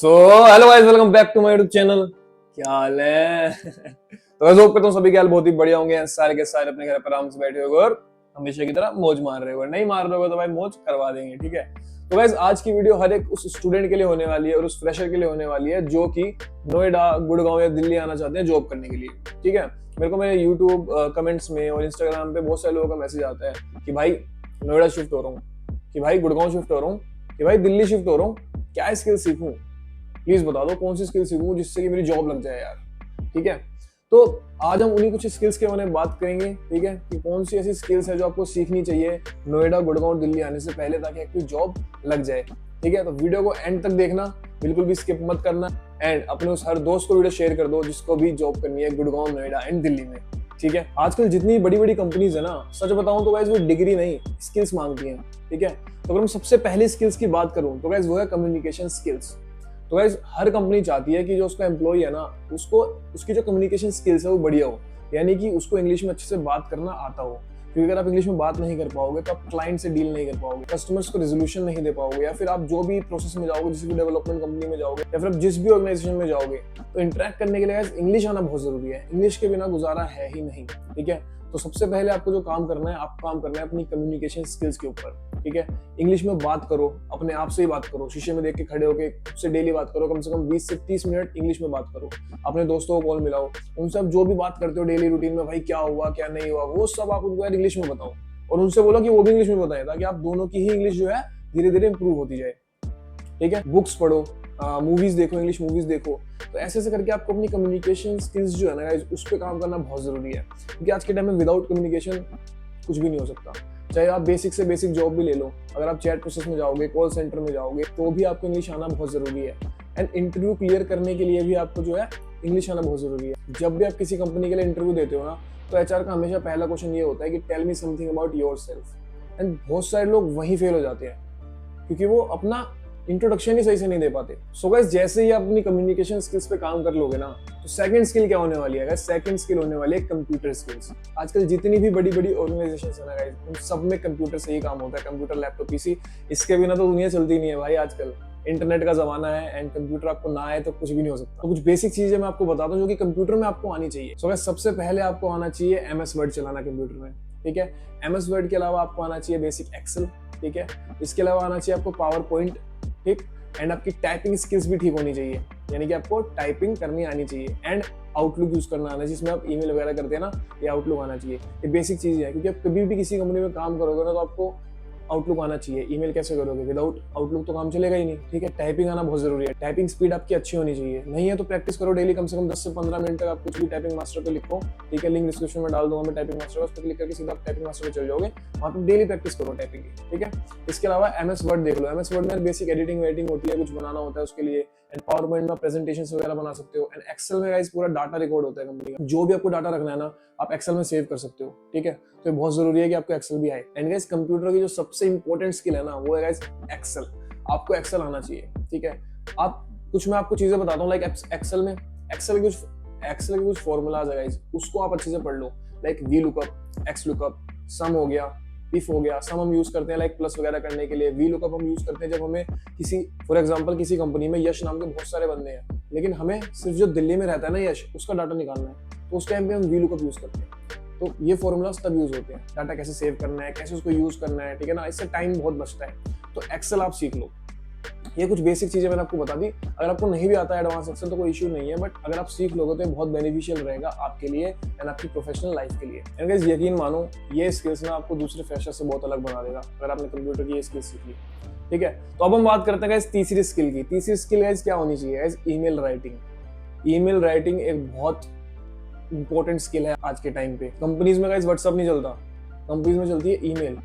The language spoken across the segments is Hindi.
So hello guys, welcome back to my YouTube channel. क्या हाल है? तो गाइस होप करता हूँ सभी के हाल बहुत ही बढ़िया होंगे। सारे के सारे अपने घर पर आराम से बैठे होंगे और हमेशा की तरह मौज मार रहे हो। नहीं मार रहे हो तो भाई मौज करवा देंगे, ठीक है। तो गाइस आज की वीडियो हर एक उस स्टूडेंट के लिए होने वाली है और उस फ्रेशर के लिए होने वाली है जो कि नोएडा, गुड़गांव या दिल्ली आना चाहते हैं जॉब करने के लिए, ठीक है। मेरे को मेरे यूट्यूब कमेंट्स में और इंस्टाग्राम पे बहुत सारे लोगों का मैसेज आता है कि भाई नोएडा शिफ्ट हो रहा हूँ, कि भाई गुड़गांव शिफ्ट हो रहा हूँ, कि भाई दिल्ली शिफ्ट हो रहा हूँ, क्या स्किल सीखूं, प्लीज बता दो कौन सी स्किल सीखूं जिससे कि मेरी जॉब लग जाए यार, ठीक है। तो आज हम उन्हीं कुछ स्किल्स के बारे में बात करेंगे, ठीक है, कि कौन सी ऐसी स्किल्स है जो आपको सीखनी चाहिए नोएडा, गुड़गांव, दिल्ली आने से पहले ताकि आपकी जॉब लग जाए, ठीक है। तो वीडियो को एंड तक देखना, बिल्कुल भी स्किप मत करना एंड अपने उस हर दोस्त को वीडियो शेयर कर दो जिसको भी जॉब करनी है गुड़गांव, नोएडा एंड दिल्ली में, ठीक है। आजकल जितनी बड़ी बड़ी कंपनीज है ना, सच बताऊं तो गाइस वो डिग्री नहीं स्किल्स मांगती हैं, ठीक है। तो अगर हम सबसे पहले स्किल्स की बात करूं तो गाइस वो है कम्युनिकेशन स्किल्स। तो गाइस हर कंपनी चाहती है कि जो उसका एम्प्लॉय है ना, उसको उसकी जो कम्युनिकेशन स्किल्स है वो बढ़िया हो, यानी कि उसको इंग्लिश में अच्छे से बात करना आता हो। क्योंकि अगर आप इंग्लिश में बात नहीं कर पाओगे तो आप क्लाइंट से डील नहीं कर पाओगे, कस्टमर्स को रेजोल्यूशन नहीं दे पाओगे, या फिर आप जो भी प्रोसेस में जाओगे, जिस भी डेवलपमेंट कंपनी में जाओगे या फिर आप जिस भी ऑर्गेनाइजेशन में जाओगे, तो इंटरेक्ट करने के लिए इंग्लिश आना बहुत जरूरी है। इंग्लिश के बिना गुजारा है ही नहीं, ठीक है। तो सबसे पहले आपको जो काम करना है, आपको काम करना है अपनी कम्युनिकेशन स्किल्स के ऊपर, ठीक है। इंग्लिश में बात करो, अपने आप से ही बात करो, शीशे में देख के खड़े होकर खुद से डेली बात करो, कम से कम 20 से 30 मिनट इंग्लिश में बात करो। अपने दोस्तों को कॉल मिलाओ, उनसे आप जो भी बात करते हो डेली रूटीन में, भाई क्या हुआ क्या नहीं हुआ, वो सब आप उनको यार इंग्लिश में बताओ और उनसे बोलो कि वो भी इंग्लिश में बताएं, ताकि आप दोनों की ही इंग्लिश जो है धीरे धीरे इंप्रूव होती जाए, ठीक है। बुक्स पढ़ो, मूवीज देखो, इंग्लिश मूवीज देखो। तो ऐसे ऐसे करके आपको अपनी कम्युनिकेशन स्किल्स जो है ना गाइस, उस पर काम करना बहुत जरूरी है, क्योंकि आज के टाइम में विदाउट कम्युनिकेशन कुछ भी नहीं हो सकता। चाहे आप बेसिक से बेसिक जॉब भी ले लो, अगर आप चैट प्रोसेस में जाओगे, कॉल सेंटर में जाओगे, तो भी आपको इंग्लिश आना बहुत जरूरी है। एंड इंटरव्यू क्लियर करने के लिए भी आपको जो है इंग्लिश आना बहुत जरूरी है। जब भी आप किसी कंपनी के लिए इंटरव्यू देते हो ना, तो एचआर का हमेशा पहला क्वेश्चन ये होता है कि tell me something about yourself. And बहुत सारे लोग वहीं फेल हो जाते हैं क्योंकि वो अपना इंट्रोडक्शन ही सही से नहीं दे पाते। सो गाइस जैसे ही आप अपनी कम्युनिकेशन स्किल्स पे काम कर लोगे ना, तो सेकंड स्किल क्या होने वाली है गाइस? सेकंड स्किल होने वाली है कंप्यूटर स्किल्स। आजकल जितनी भी बड़ी बड़ी ऑर्गेनाइजेशंस है ना गाइस, उन सब में कंप्यूटर से ही काम होता है, कंप्यूटर, लैपटॉप, पीसी। इसके बिना तो दुनिया चलती नहीं है भाई। आजकल इंटरनेट का जमाना है एंड कंप्यूटर आपको ना आए तो कुछ भी नहीं हो सकता। तो कुछ बेसिक चीजें मैं आपको बताता हूँ जो कि कंप्यूटर में आपको आनी चाहिए। सो गाइस सबसे पहले आपको आना चाहिए एमएस वर्ड चलाना कंप्यूटर में, ठीक है। एमएस वर्ड के अलावा आपको आना चाहिए बेसिक एक्सेल, ठीक है। इसके अलावा आना चाहिए आपको पावर पॉइंट, ठीक। एंड आपकी टाइपिंग स्किल्स भी ठीक होनी चाहिए, यानी कि आपको टाइपिंग करनी आनी चाहिए। एंड आउटलुक यूज करना आना चाहिए, जिसमें आप ईमेल वगैरह करते हैं ना, ये आउटलुक आना चाहिए। ये बेसिक चीज है, क्योंकि आप कभी भी किसी कंपनी में काम करोगे ना, तो आपको आउटलुक आना चाहिए। ईमेल कैसे करोगे? विदाउट आउटलुक तो काम चलेगा ही नहीं, ठीक है। टाइपिंग आना बहुत जरूरी है, टाइपिंग स्पीड आपकी अच्छी होनी चाहिए। नहीं है तो प्रैक्टिस करो डेली, कम से कम 10 से 15 मिनट तक आप कुछ भी टाइपिंग मास्टर पे लिखो, ठीक है। लिंक डिस्क्रिप्शन में डाल दूंगा मैं टाइपिंग मास्टर का, उस पर क्लिक करके सीधा आप टाइपिंग मास्टर पे चल जाओगे, वहाँ पे डेली प्रैक्टिस करो टाइपिंग की, ठीक है। इसके अलावा एमएस वर्ड देख लो। एमएस वर्ड में बेसिक एडिटिंग वेडिटिंग होती है, कुछ बनाना होता है उसके लिए। एंड पावर पॉइंट में प्रेजेंटेशंस वगैरह बना सकते हो। एंड एक्सेल में गाइस पूरा डाटा रिकॉर्ड होता है कंपनी का, जो भी आपको डाटा रखना है ना, आप एक्सेल में सेव कर सकते हो, ठीक है। तो ये बहुत जरूरी है कि आपको एक्सेल भी आए। एंड गाइस कंप्यूटर की जो सबसे इंपॉर्टेंट स्किल है ना, वो है गाइस एक्सेल। आपको एक्सेल आना चाहिए, ठीक है। आप कुछ मैं आपको चीजें बताता हूँ, लाइक एक्सेल में एक्सेल के कुछ फॉर्मूलाज है गाइस, उसको आप अच्छे से पढ़ लो। Like V lookup, X lookup, sum हो गया, इफ हो गया। सम हम यूज करते हैं लाइक प्लस वगैरह करने के लिए। वी लुकअप हम यूज करते हैं जब हमें किसी, फॉर एग्जांपल किसी कंपनी में यश नाम के बहुत सारे बंदे हैं, लेकिन हमें सिर्फ जो दिल्ली में रहता है ना यश, उसका डाटा निकालना है, तो उस टाइम पे हम वी लुकअप यूज करते हैं। तो ये फॉर्मूलाज तब यूज होते हैं, डाटा कैसे सेव करना है, कैसे उसको यूज करना है, ठीक है ना। इससे टाइम बहुत बचता है। तो एक्सेल आप सीख लो। ये कुछ बेसिक चीजें मैंने आपको बता दी। अगर आपको नहीं भी आता है एडवांस एक्सेल तो कोई इश्यू नहीं है, बट अगर आप सीख लोगे तो ये बहुत बेनिफिशियल रहेगा आपके लिए एंड आपकी प्रोफेशनल लाइफ के लिए। एंड गाइस यकीन मानो, ये स्किल्स ना आपको दूसरे फ्रेशर से बहुत अलग बना देगा अगर आपने कंप्यूटर की ये स्किल्स सीख ली, ठीक है। तो अब हम बात करते हैं गाइस तीसरी स्किल की। तीसरी स्किल गाइस क्या होनी चाहिए guys? Email writing. Email writing एक बहुत इंपॉर्टेंट स्किल है आज के टाइम पे। कंपनीज में गाइस व्हाट्सएप नहीं चलता, कंपनीज में चलती है ईमेल।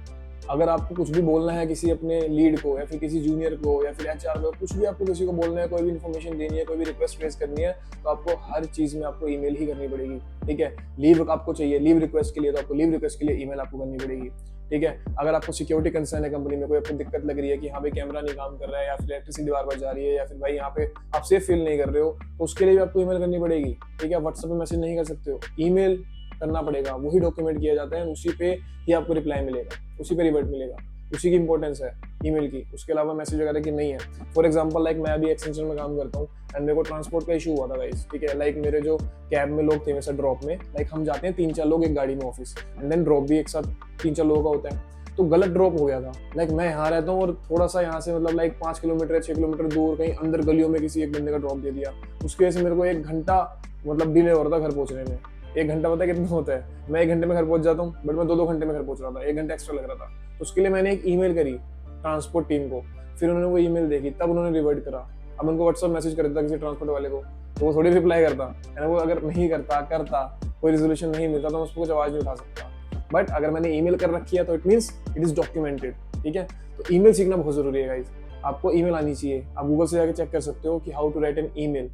अगर आपको कुछ भी बोलना है किसी अपने लीड को या फिर किसी जूनियर को या फिर एचआर को, कुछ भी आपको किसी को बोलना है, कोई भी इन्फॉर्मेशन देनी है, कोई भी रिक्वेस्ट रेज करनी है, तो आपको हर चीज में आपको ईमेल ही करनी पड़ेगी, ठीक है। लीव आपको चाहिए, लीव रिक्वेस्ट के लिए, तो आपको लीव रिक्वेस्ट के लिए ईमेल आपको करनी पड़ेगी, ठीक है। अगर आपको सिक्योरिटी कंसर्न है कंपनी में, कोई आपको दिक्कत लग रही है कि यहाँ पे कैमरा नहीं काम कर रहा है, या फिर इलेक्ट्रिसिटी बार बार जा रही है, या फिर भाई यहाँ पे आप सेफ फील नहीं कर रहे हो, तो उसके लिए भी आपको ईमेल करनी पड़ेगी, ठीक है। व्हाट्सएप पे मैसेज नहीं कर सकते हो, ईमेल करना पड़ेगा। वही डॉक्यूमेंट किया जाता है, उसी पे ही आपको रिप्लाई मिलेगा, उसी पे रिवर्ट मिलेगा। उसी की इंपॉर्टेंस है ईमेल की, उसके अलावा मैसेज वगैरह की नहीं है। फॉर एग्जांपल लाइक मैं अभी एक्सटेंशन में काम करता हूँ एंड मेरे को ट्रांसपोर्ट का इशू हुआ था गाइस, ठीक है। लाइक मेरे जो कैब में लोग थे वैसे ड्रॉप में, लाइक हम जाते हैं 3-4 लोग एक गाड़ी में ऑफिस, एंड देन ड्रॉप भी एक साथ 3-4 लोगों का होता है। तो गलत ड्रॉप हो गया था। लाइक मैं यहाँ रहता हूँ और थोड़ा सा यहाँ से मतलब लाइक 5 किलोमीटर या 6 किलोमीटर दूर कहीं अंदर गलियों में किसी एक बंदे का ड्रॉप दे दिया। उसकी वजह से मेरे को 1 घंटा मतलब डिले हो रहा था घर पहुंचने में। 1 घंटा पता है कितना होता है? मैं 1 घंटे में घर पहुंच जाता हूँ, बट मैं 2-2 घंटे में घर पहुंच रहा था, 1 घंटा एक्स्ट्रा लग रहा था। तो उसके लिए मैंने एक ईमेल करी ट्रांसपोर्ट टीम को, फिर उन्होंने वो ईमेल देखी, तब उन्होंने रिवर्ट करा। अब उनको व्हाट्सएप मैसेज कर देता किसी ट्रांसपोर्ट वाले को, तो वो थोड़ी रिप्लाई करता, है वो अगर नहीं करता कोई रिजोल्यूशन नहीं मिलता तो मैं उसको कुछ आवाज नहीं उठा सकता। बट अगर मैंने ईमेल कर रखी है तो it means it is documented, ठीक है। तो ईमेल सीखना बहुत जरूरी है गाइस, आपको ईमेल आनी चाहिए। आप गूगल से जाकर चेक कर सकते हो कि how to write an email,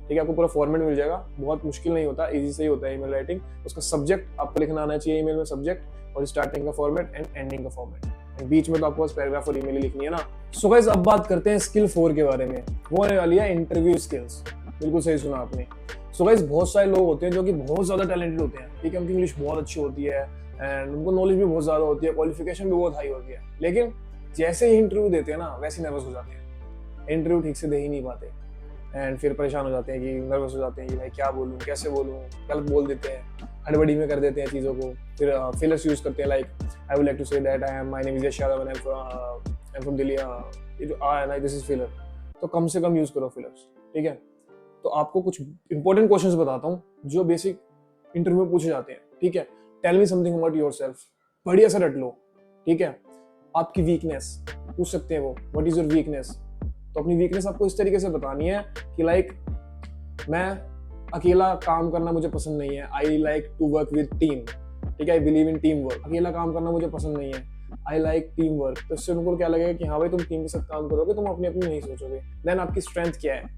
ठीक है। आपको पूरा फॉर्मेट मिल जाएगा, बहुत मुश्किल नहीं होता, इजी से ही होता है ईमेल राइटिंग। उसका सब्जेक्ट आपको लिखना आना चाहिए ईमेल में, सब्जेक्ट और स्टार्टिंग का फॉर्मेट एंड एंडिंग का फॉर्मेट, एंड बीच में तो आपको बस पैराग्राफ और ईमेल ही लिखनी है ना। सो गाइस अब बात करते हैं स्किल 4 के बारे में, वो आने वाली है इंटरव्यू स्किल्स। बिल्कुल सही सुना आपने। सो गाइस बहुत सारे लोग होते हैं जो कि बहुत ज्यादा टैलेंटेड होते हैं, ठीक है, उनकी इंग्लिश बहुत अच्छी होती है एंड उनको नॉलेज भी बहुत ज्यादा होती है, क्वालिफिकेशन भी बहुत हाई होती है, लेकिन जैसे ही इंटरव्यू देते हैं ना वैसे नर्वस हो जाते हैं, इंटरव्यू ठीक से दे ही नहीं पाते एंड फिर परेशान हो जाते हैं कि नर्वस हो जाते हैं कि भाई क्या बोलूँ, कैसे बोलूँ, गलत बोल देते हैं, हड़बड़ी में कर देते हैं चीज़ों को, फिर फिलर्स यूज करते हैं। Like I would like to say that I am my name is Yash Yadav and I am from Delhi, ये जो आ है ना दिस इज फिलर। तो कम से कम यूज करो फिलर्स, ठीक है। तो आपको कुछ इंपॉर्टेंट क्वेश्चंस बताता हूँ जो बेसिक इंटरव्यू में पूछे जाते हैं, ठीक है। Tell me something about yourself, बढ़िया से रट लो, ठीक है। आपकी वीकनेस पूछ सकते हैं वो, व्हाट इज योर वीकनेस। तो अपनी वीकनेस आपको इस तरीके से बतानी है कि लाइक मैं अकेला काम करना मुझे पसंद नहीं है, I like to work with team, ठीक है, I believe in team work. अकेला काम करना मुझे पसंद नहीं है, आई लाइक टीम वर्क। तो इससे उनको क्या लगेगा कि हाँ भाई तुम टीम के साथ काम करोगे, तुम अपनी अपनी नहीं सोचोगे। देन आपकी स्ट्रेंथ क्या है,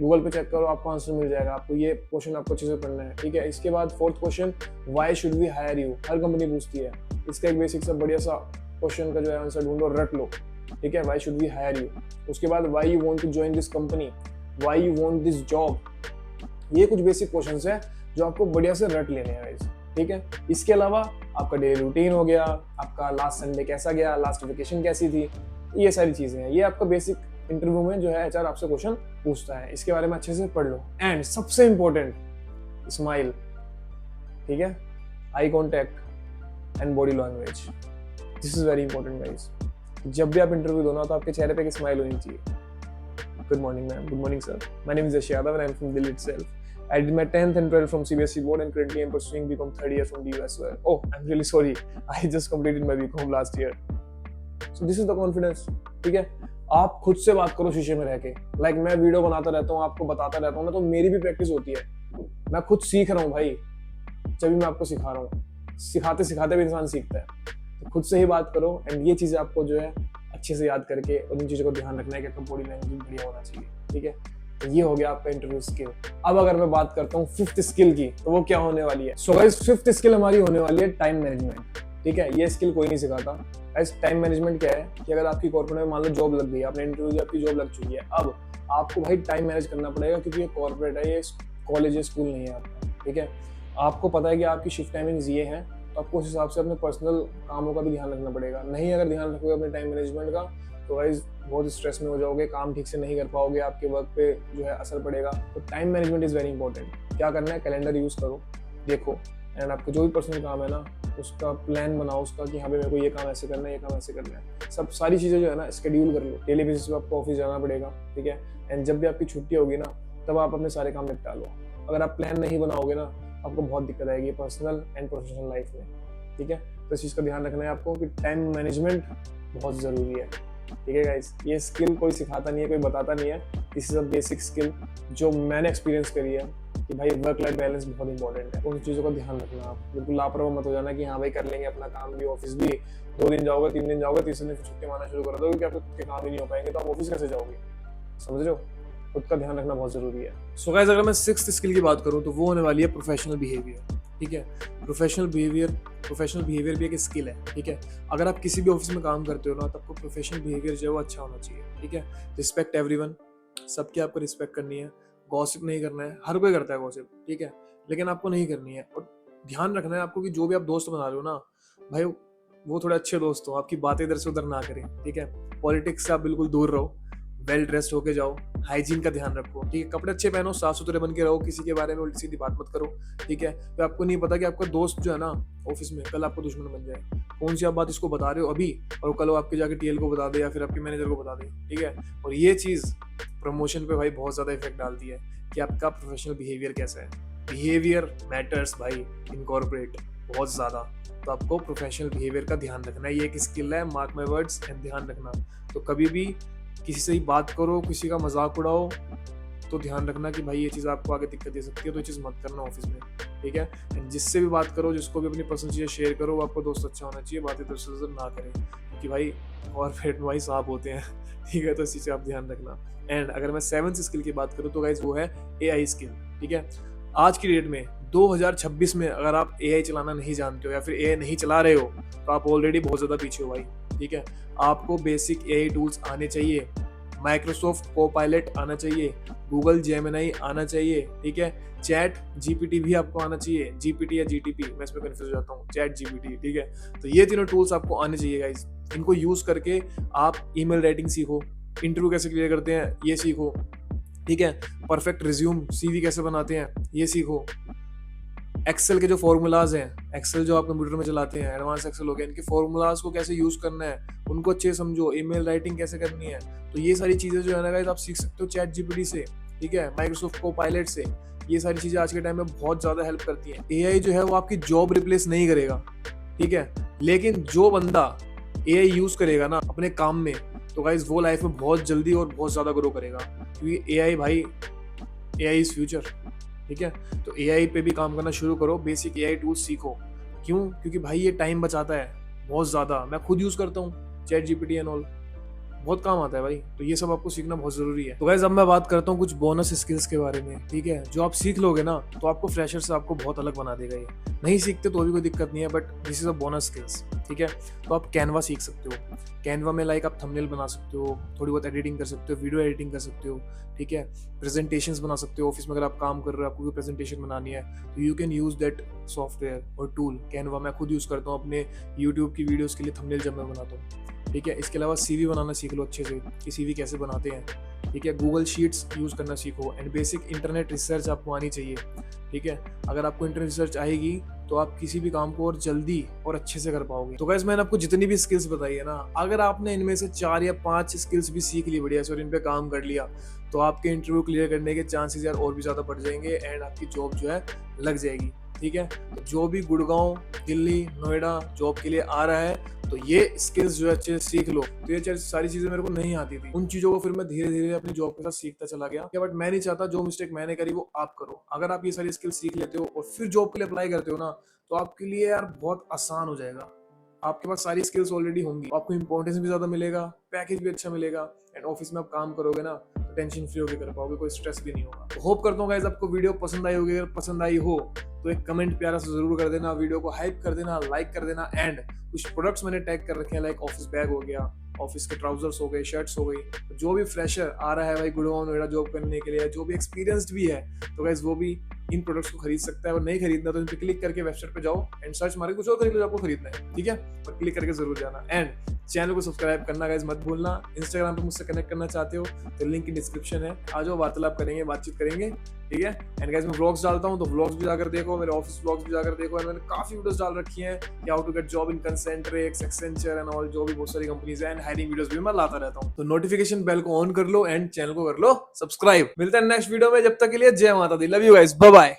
गूगल पे चेक करो, आपको आंसर मिल जाएगा। आपको ये क्वेश्चन आपको अच्छे से पढ़ना है, ठीक है। इसके बाद 4th question, why should we hire you, हर कंपनी पूछती है। इसका एक बेसिक सा बढ़िया सा क्वेश्चन का जो है आंसर ढूंढो, रट लो, ठीक है, why should we hire you. उसके बाद why you want to join this company, why you want this job. ये कुछ बेसिक क्वेश्चंस है जो आपको बढ़िया से रट लेने हैं गाइस, ठीक है। इसके अलावा आपका डेली रूटीन हो गया, आपका लास्ट संडे कैसा गया, लास्ट वेकेशन कैसी थी, ये सारी चीजें हैं। ये आपका बेसिक इंटरव्यू में जो है एचआर आपसे क्वेश्चन पूछता है, इसके बारे में अच्छे से पढ़ लो। एंड सबसे इंपॉर्टेंट, स्माइल, ठीक है, eye contact and body language, this is very important guys. जब भी आप इंटरव्यू दो ना तो आपके चेहरे पे एक स्माइल होनी चाहिए। Good morning ma'am, good morning sir, my name is Yash Yadav and I am from Delhi itself. I did my 10th and 12th from CBSE board and currently I'm pursuing BCom third year from DU as well. Oh, I'm really sorry. I just completed my BCom last year. So this is the confidence, ठीक है। आप खुद से बात करो शीशे में रह के। लाइक मैं वीडियो बनाता रहता हूँ, आपको बताता रहता हूँ ना, तो मेरी भी प्रैक्टिस होती है। मैं खुद सीख रहा हूँ भाई, जब भी मैं आपको सिखा रहा हूँ। सिखाते सिखाते भी इंसान सीखता है। तो खुद से ही बात करो एंड ये चीज़ें आपको जो है अच्छे से याद करके और इन चीज़ों को ध्यान रखना है कि आपका बॉडी लैंग्वेज बढ़िया होना चाहिए, ठीक है। तो ये हो गया आपका इंटरव्यू स्किल। अब अगर मैं बात करता हूँ 5th स्किल की, तो वो क्या होने वाली है। सो गाइस 5th स्किल हमारी होने वाली है टाइम मैनेजमेंट, ठीक है। ये स्किल कोई नहीं सिखाता। गाइस टाइम मैनेजमेंट क्या है कि अगर आपकी कॉर्पोरेट में मान लो जॉब लग गई, आपने इंटरव्यू दिया, आपकी जॉब लग चुकी है, अब आपको भाई टाइम मैनेज करना पड़ेगा, क्योंकि ये कॉर्पोरेट है, ये कॉलेज या स्कूल नहीं है आपका, ठीक है। आपको पता है कि आपकी शिफ्ट टाइमिंग्स ये हैं, तो आपको उस हिसाब से अपने पर्सनल कामों का भी ध्यान रखना पड़ेगा। नहीं अगर ध्यान रखोगे अपने टाइम मैनेजमेंट का, तो गाइस बहुत स्ट्रेस में हो जाओगे, काम ठीक से नहीं कर पाओगे, आपके वर्क पे जो है असर पड़ेगा। तो time management is very important. क्या करना है, कैलेंडर यूज़ करो, देखो, एंड आपका जो भी पर्सनल काम है ना उसका प्लान बनाओ उसका, कि हाँ भाई मेरे को ये काम ऐसे करना है, ये काम ऐसे करना है। सब सारी चीज़ें जो है ना शेड्यूल कर लो। डेली बेसिस पे आपको ऑफिस जाना पड़ेगा, ठीक है। एंड जब भी आपकी छुट्टी होगी ना तब आप अपने सारे काम निपटा लो। अगर आप प्लान नहीं बनाओगे ना आपको बहुत दिक्कत आएगी पर्सनल एंड प्रोफेशनल लाइफ में, ठीक है। तो इस चीज़ का ध्यान रखना है आपको कि टाइम मैनेजमेंट बहुत ज़रूरी है, ठीक है गाइस। ये स्किल कोई सिखाता नहीं है, कोई बताता नहीं है। This is a basic skill जो मैंने एक्सपीरियंस करी है कि भाई वर्क लाइफ बैलेंस बहुत इंपॉर्टेंट है। उन चीज़ों का ध्यान रखना, आप बिल्कुल लापरवाह मत हो जाना कि हाँ भाई कर लेंगे अपना काम भी, ऑफिस भी, 2 दिन जाओगे, 3 दिन जाओगे, तीसरे दिन छुट्टी मारना शुरू कर दोगे, क्योंकि आपके काम ही नहीं हो पाएंगे, तो आप ऑफिस कैसे जाओगे, समझ रहे हो। खुद का ध्यान रखना बहुत जरूरी है। सो गाइस अगर मैं 6th स्किल की बात करूँ तो वो होने वाली है प्रोफेशनल बिहेवियर, ठीक है। प्रोफेशनल बिहेवियर भी एक स्किल है, ठीक है। अगर आप किसी भी ऑफिस में काम करते हो ना तो आपको प्रोफेशनल बिहेवियर जो है वो अच्छा होना चाहिए, ठीक है। रिस्पेक्ट एवरीवन, सबकी आपको रिस्पेक्ट करनी है, गॉसिप नहीं करना है। हर कोई करता है गॉसिप, ठीक है, लेकिन आपको नहीं करनी है। और ध्यान रखना है आपको कि जो भी आप दोस्त बना रहे हो ना भाई, वो थोड़े अच्छे दोस्त हो, आपकी बातें इधर से उधर ना करें, ठीक है। पॉलिटिक्स से आप बिल्कुल दूर रहो, वेल ड्रेस्ड होके जाओ, हाइजीन का ध्यान रखो, ठीक है। कपड़े अच्छे पहनो, साफ सुथरे बन के रहो, किसी के बारे में उल्टी सीधी बात मत करो, ठीक है। तो आपको नहीं पता कि आपका दोस्त जो है ना ऑफिस में कल आपको दुश्मन बन जाए। कौन सी आप बात इसको बता रहे हो अभी और कल वो आपके जाके टीएल को बता दे या फिर आपके मैनेजर को बता दे, ठीक है। और ये चीज प्रमोशन पे भाई बहुत ज्यादा इफेक्ट डालती है कि आपका प्रोफेशनल बिहेवियर कैसा है। बिहेवियर मैटर्स भाई इन कॉर्पोरेट बहुत ज्यादा। तो आपको प्रोफेशनल बिहेवियर का ध्यान रखना है, ये एक स्किल है, मार्क माय वर्ड्स, एंड ध्यान रखना। तो कभी भी किसी से ही बात करो, किसी का मजाक उड़ाओ, तो ध्यान रखना कि भाई ये चीज़ आपको आगे दिक्कत दे सकती है, तो ये चीज़ मत करना ऑफिस में, ठीक है। एंड जिससे भी बात करो, जिसको भी अपनी पर्सनल चीज़ें शेयर करो, वो आपको दोस्त अच्छा होना चाहिए, बातें इधर से उधर ना करें, क्योंकि भाई कॉर्पोरेट में भाई सांप होते हैं, ठीक है। तो इसी से आप ध्यान रखना। एंड अगर मैं 7th स्किल की बात करूँ तो गाइज वो है AI स्किल, ठीक है। आज की डेट में 2026 में अगर आप AI चलाना नहीं जानते हो या फिर AI नहीं चला रहे हो तो आप ऑलरेडी बहुत ज़्यादा पीछे हो भाई, ठीक है। आपको बेसिक AI टूल्स आने चाहिए, माइक्रोसॉफ्ट कोपायलट आना चाहिए, गूगल जेमिनी आना चाहिए, ठीक है। चैट जीपीटी भी आपको आना चाहिए, जीपीटी या जीटीपी, मैं इसमें कंफ्यूज हो जाता हूँ, चैट जीपीटी, ठीक है। तो ये तीनों टूल्स आपको आने चाहिए गाइस। इनको यूज करके आप ईमेल राइटिंग सीखो, इंटरव्यू कैसे क्लियर करते हैं ये सीखो, ठीक है। परफेक्ट रिज्यूम CV कैसे बनाते हैं ये सीखो। एक्सेल के जो फॉर्मूलाज हैं, एक्सेल जो आप कंप्यूटर में चलाते हैं, एडवांस एक्सेल हो गया, इनके फॉर्मूलाज को कैसे यूज करना है उनको अच्छे समझो, ईमेल राइटिंग कैसे करनी है। तो ये सारी चीजें जो है ना गाइस आप सीख सकते हो चैट जीपीटी से, ठीक है, माइक्रोसॉफ्ट कोपायलट से। ये सारी चीजें आज के टाइम में बहुत ज्यादा हेल्प करती हैं। AI जो है वो आपकी जॉब रिप्लेस नहीं करेगा, ठीक है, लेकिन जो बंदा AI यूज करेगा ना अपने काम में, तो गाइस वो लाइफ में बहुत जल्दी और बहुत ज्यादा ग्रो करेगा, क्योंकि AI भाई, AI इज फ्यूचर, ठीक है। तो AI पे भी काम करना शुरू करो, बेसिक AI टूल्स सीखो। क्यों? क्योंकि भाई ये टाइम बचाता है बहुत ज़्यादा। मैं खुद यूज़ करता हूँ चैट जीपीटी एंड ऑल, बहुत काम आता है भाई। तो ये सब आपको सीखना बहुत जरूरी है। तो गाइस अब मैं बात करता हूँ कुछ बोनस स्किल्स के बारे में, ठीक है। जो आप सीख लोगे ना तो आपको फ्रेशर से आपको बहुत अलग बना देगा। ये नहीं सीखते तो भी कोई दिक्कत नहीं है, but this is a bonus skills, ठीक है। तो आप कैनवा सीख सकते हो। कैनवा में लाइक आप थंबनेल बना सकते हो, थोड़ी बहुत एडिटिंग कर सकते हो, वीडियो एडिटिंग कर सकते हो, ठीक है। प्रेजेंटेशंस बना सकते हो। ऑफिस में अगर आप काम कर रहे हो, आपको कोई प्रेजेंटेशन बनानी है तो you can use that software और टूल कैनवा। मैं खुद यूज करता हूँ अपने यूट्यूब की वीडियोस के लिए थंबनेल जब मैं बनाता हूँ, ठीक है। इसके अलावा CV बनाना सीख लो अच्छे से कि CV कैसे बनाते हैं, ठीक है। गूगल शीट्स यूज़ करना सीखो एंड बेसिक इंटरनेट रिसर्च आपको आनी चाहिए, ठीक है। अगर आपको इंटरनेट रिसर्च आएगी तो आप किसी भी काम को और जल्दी और अच्छे से कर पाओगे। तो गाइस मैंने आपको जितनी भी स्किल्स बताई है ना, अगर आपने इनमें से 4 या 5 स्किल्स भी सीख ली बढ़िया से और इन पे काम कर लिया तो आपके इंटरव्यू क्लियर करने के चांसेस यार और भी ज़्यादा बढ़ जाएंगे एंड आपकी जॉब जो है लग जाएगी, ठीक है। तो जो भी गुड़गांव, दिल्ली, नोएडा जॉब के लिए आ रहा है तो ये स्किल्स जो है अच्छे से सीख लो। तो ये सारी चीजें मेरे को नहीं आती थी, उन चीजों को फिर मैं धीरे धीरे अपनी जॉब के साथ सीखता चला गया। बट मैं नहीं चाहता जो मिस्टेक मैंने करी वो आप करो। अगर आप ये सारी स्किल्स सीख लेते हो और फिर जॉब के लिए अप्लाई करते हो ना तो आपके लिए यार बहुत आसान हो जाएगा। आपके पास सारी स्किल्स ऑलरेडी होंगी, आपको इंपॉर्टेंस भी ज्यादा मिलेगा, पैकेज भी अच्छा मिलेगा एंड ऑफिस में आप काम करोगे ना तो टेंशन फ्री होकर कर पाओगे, कोई स्ट्रेस भी नहीं होगा। तो होप करता हूँ गाइस आपको वीडियो पसंद आई होगी। अगर पसंद आई हो तो एक कमेंट प्यारा सा जरूर कर देना, वीडियो को हाइप कर देना, लाइक कर देना। एंड कुछ प्रोडक्ट्स मैंने टैग कर रखे हैं लाइक ऑफिस बैग हो गया, ऑफिस के ट्राउजर्स हो गए, शर्ट्स हो गई। जो भी फ्रेशर आ रहा है भाई गुड़गांव नोएडा जॉब करने के लिए, जो भी एक्सपीरियंस्ड भी है, तो गाइस वो भी इन प्रोडक्ट्स को खरीद सकता है। और नहीं खरीदना तो इन पे क्लिक करके वेबसाइट पे जाओ एंड सर्च मारे कुछ और खरीद लो आपको खरीदना है, ठीक है। और क्लिक करके जरूर जाना एंड चैनल को सब्सक्राइब करना गाइस मत भूलना। इंस्टाग्राम पे मुझसे कनेक्ट करना चाहते हो तो लिंक की डिस्क्रिप्शन है, आ जाओ, वार्तालाप करेंगे, बातचीत करेंगे, ठीक है। एंड गाइस मैं व्लॉग्स डालता हूँ तो व्लॉग्स भी जाकर देखो, मेरे ऑफिस व्लॉग्स भी जाकर देखो। एंड मैंने काफी वीडियोस डाल रखी हैं, how to get job in Concentrix, Accenture and all, जो भी बहुत सारी कंपनीज हैं, एंड हायरिंग वीडियोस भी मैं लाता रहता हूँ। तो नोटिफिकेशन बेल को ऑन कर लो एंड चैनल को कर लो सब्सक्राइब। मिलते हैं नेक्स्ट वीडियो में, जब तक के लिए जय माता दी, love you guys, bye bye.